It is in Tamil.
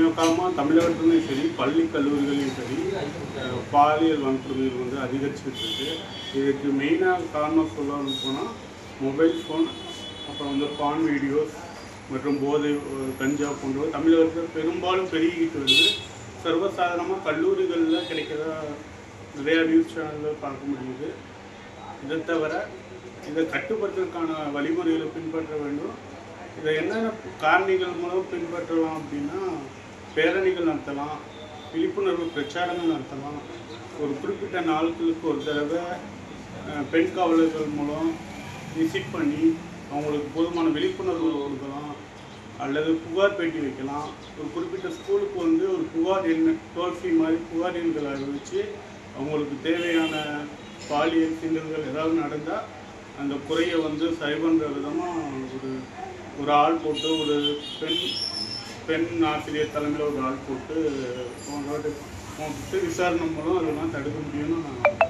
சமீப காலமாக தமிழகத்துலையும் சரி பள்ளி கல்லூரிகளையும் சரி பாலியல் வன்கொடுமைகள் வந்து அதிகரிச்சுட்டு இருக்கு. இதுக்கு மெயினாக காரணம் சொல்லணும்னு போனால் மொபைல் ஃபோன், அப்புறம் வந்து பான் வீடியோஸ் மற்றும் போதை கஞ்சா போன்றவை தமிழகத்தில் பெரும்பாலும் பெருகிக்கிட்டு வந்து சர்வசாதாரணமாக கல்லூரிகளில் கிடைக்கிறதா நிறையா நியூஸ் சேனலில் பார்க்க முடியுது. இதை தவிர இதை கட்டுப்படுத்துவதற்கான வழிமுறைகளை பின்பற்ற வேண்டும். இதை என்னென்ன காரணிகள் மூலம் பின்பற்றலாம் அப்படின்னா, பேரணிகள் நடத்தலாம், விழிப்புணர்வு பிரச்சாரங்கள் நடத்தலாம், ஒரு குறிப்பிட்ட நாட்களுக்கு ஒரு தடவை பெண் காவலர்கள் மூலம் விசிட் பண்ணி அவங்களுக்கு போதுமான விழிப்புணர்வு கொடுக்கலாம், அல்லது புகார் பேட்டி வைக்கலாம். ஒரு குறிப்பிட்ட ஸ்கூலுக்கு வந்து ஒரு புகார் எண் டோல் ஃப்ரீ மாதிரி புகார் எண்களை வச்சு அவங்களுக்கு தேவையான பாலியல் சீண்டல்கள் ஏதாவது நடந்தால் அந்த குறையை வந்து சரி பண்ணுற விதமாக ஒரு ஆள் போட்டு, ஒரு பெண் ஆசிரியர் தலைமையில் ஒரு ஆள் போட்டு விசாரணை மூலம் அதெல்லாம் தடுக்க முடியும்னு நான்